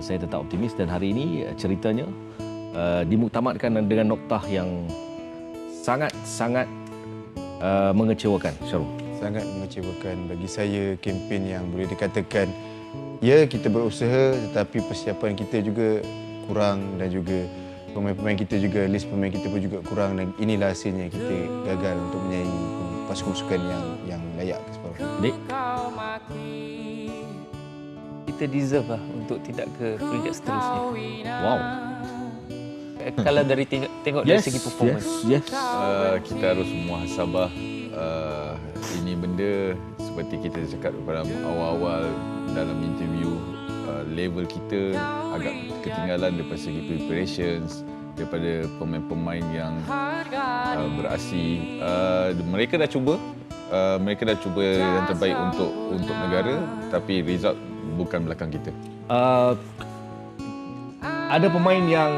Saya tetap optimis dan hari ini ceritanya dimuktamadkan dengan noktah yang sangat mengecewakan, Syarul. Sangat mengecewakan bagi saya, kempen yang boleh dikatakan ya kita berusaha tetapi persiapan kita juga kurang dan juga pemain-pemain kita juga, list pemain kita pun juga kurang dan inilah hasilnya kita gagal untuk menyaingi pasukan sukan yang layak ke separuh. Dik, Kita deserve lah untuk tidak ke peringkat seterusnya. wow. Kalau dari tengok dari segi performance. Yes. Kita harus muhasabah. Ini benda seperti kita cakap pada awal-awal dalam interview, level kita agak ketinggalan daripada segi preparations, daripada pemain-pemain yang berasi. Mereka dah cuba, yang terbaik untuk negara, tapi result bukan belakang kita. Ada pemain yang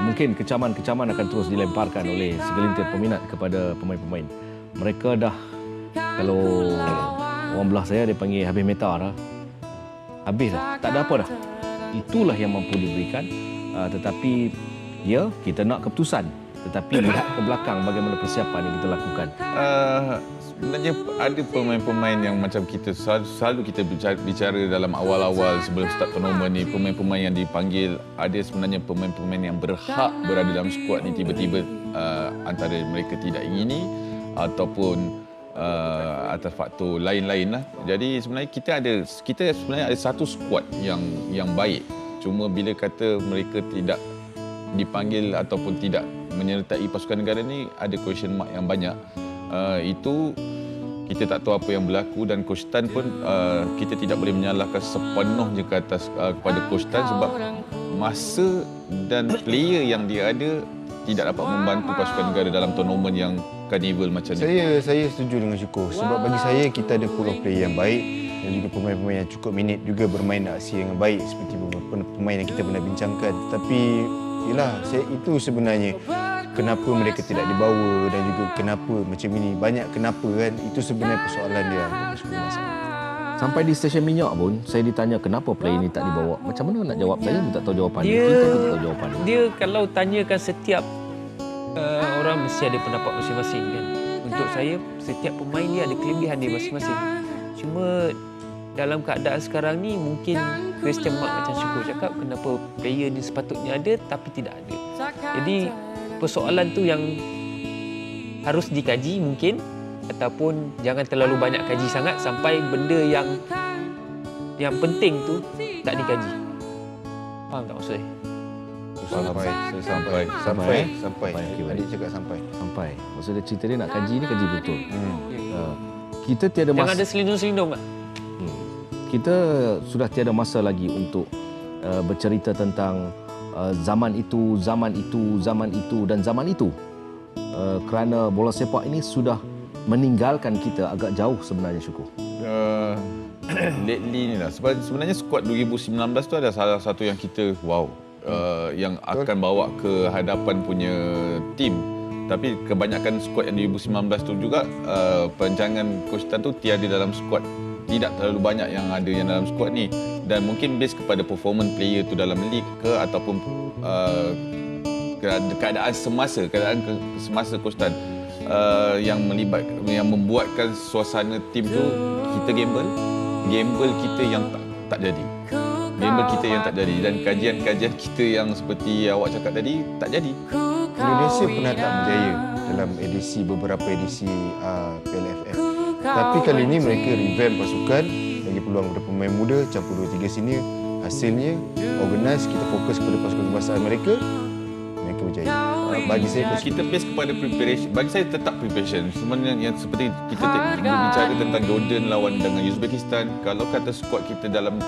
mungkin kecaman-kecaman akan terus dilemparkan oleh segelintir peminat kepada pemain-pemain. Mereka dah, kalau orang belah saya dia panggil habis meta dah. Habis dah, tak ada apa dah. Itulah yang mampu diberikan. Tetapi ya, kita nak keputusan. Tetapi lihat ke belakang bagaimana persiapan yang kita lakukan. Sebenarnya ada pemain-pemain yang macam kita selalu kita bicara dalam awal-awal sebelum start tournament ni, pemain-pemain yang dipanggil, ada sebenarnya pemain-pemain yang berhak berada dalam skuad ni, tiba-tiba antara mereka tidak ingini ataupun atas faktor lain-lain lah. Jadi sebenarnya kita sebenarnya ada satu skuad yang baik. Cuma bila kata mereka tidak dipanggil ataupun tidak menyertai pasukan negara ni, ada question mark yang banyak. Itu kita tak tahu apa yang berlaku dan Coach Tan pun kita tidak boleh menyalahkan sepenuhnya ke atas kepada Coach Tan sebab masa dan player yang dia ada tidak dapat membantu pasukan negara dalam tournament yang carnival macam ni. Saya setuju dengan Syukur sebab bagi saya kita ada pool of player yang baik dan juga pemain-pemain yang cukup minit juga bermain aksi yang baik seperti pemain yang kita pernah bincangkan. Tapi yalah, itu sebenarnya kenapa mereka tidak dibawa dan juga kenapa macam ini. Banyak kenapa kan, itu sebenarnya persoalan dia untuk sekolah masalah. Sampai di stesen minyak pun saya ditanya kenapa player ini tak dibawa. Macam mana nak jawab? Saya pun tak tahu jawapan dia. Kita pun tak tahu jawapan dia. Dia kalau tanyakan setiap orang mesti ada pendapat masing-masing kan. Untuk saya, setiap pemain dia ada kelebihan dia masing-masing. Cuma dalam keadaan sekarang ni mungkin question mark macam Syukur cakap, kenapa player ni sepatutnya ada tapi tidak ada. Jadi persoalan tu yang harus dikaji mungkin, ataupun jangan terlalu banyak kaji sangat sampai benda yang penting tu tak dikaji. Faham tak maksud saya? Sampai. Okey, Adik cakap sampai. Sampai. Maksud dia cerita dia nak kaji ni kaji betul. Kita tiada Jangan masa. ada selindung-selindung lah. Kita sudah tiada masa lagi untuk bercerita tentang zaman itu dan zaman itu. Kerana bola sepak ini sudah meninggalkan kita agak jauh sebenarnya, Syukur. Lately ni lah. Sebenarnya skuad 2019 tu ada salah satu yang kita yang akan bawa ke hadapan punya tim. Tapi kebanyakan skuad yang 2019 tu juga perancangan Coach Tan tu tiada dalam skuad. Tidak terlalu banyak yang ada yang dalam skuad ni, dan mungkin base kepada performance player tu dalam league ke ataupun keadaan semasa Coach Tan yang membuatkan suasana tim tu kita gamble kita yang tak jadi. Dan kajian-kajian kita yang seperti awak cakap tadi tak jadi. Indonesia pernah tak berjaya dalam beberapa edisi PLFF. Tapi kali ini mereka revamp pasukan, bagi peluang kepada pemain muda, campur 2-3 senior. Hasilnya organize, kita fokus kepada pasukan kebangsaan mereka berjaya. Bagi saya kita base kepada preparation. Bagi saya tetap preparation. Sebenarnya yang seperti kita berbicara tentang Jordan lawan dengan Uzbekistan, kalau kata squad kita dalam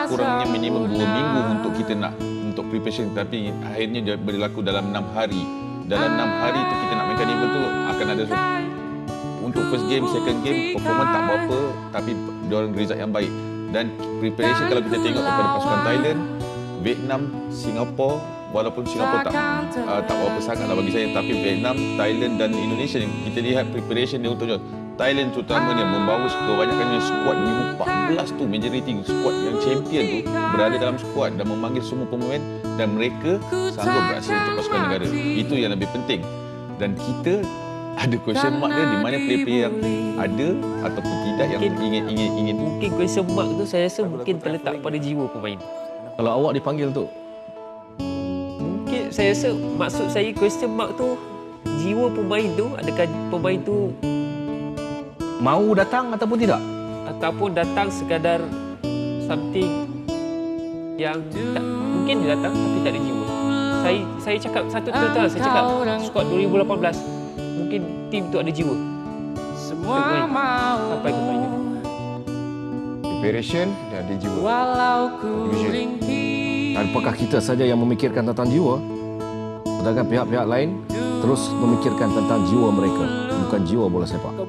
sekurangnya minimum 2 minggu untuk preparation, tapi akhirnya dia berlaku dalam 6 hari. Dalam 6 hari tu kita nak main carnival tu akan ada untuk first game, second game performance tak berapa, tapi diorang result yang baik. Dan preparation kalau kita tengok daripada pasukan Thailand, Vietnam, Singapura, walaupun Singapura tak berapa sangat lah bagi saya, tapi Vietnam, Thailand dan Indonesia kita lihat preparation dia untuk Thailand terutamanya membawa kebanyakannya skuad 2014 tu, majoriti skuad yang champion tu berada dalam skuad dan memanggil semua pemain dan mereka sanggup beraksi untuk pasukan negara. Itu yang lebih penting. Dan kita ada question mark dia di mana player-player yang ada ataupun tidak yang ingin Mungkin question mark tu saya rasa mungkin terletak pada jiwa pemain. Kalau awak dipanggil tu, Mungkin saya rasa maksud saya question mark tu jiwa pemain tu, adakah pemain tu mau datang ataupun tidak? ataupun datang sekadar something yang tak, mungkin dia datang tapi tak ada jiwa. Saya cakap satu terus, saya cakap skuad 2018 mungkin tim tu ada jiwa. Semua sampai ke final. Preparation dan ada jiwa. Vision. Apakah kita saja yang memikirkan tentang jiwa? Sedangkan pihak-pihak lain terus memikirkan tentang jiwa mereka, bukan jiwa bola sepak.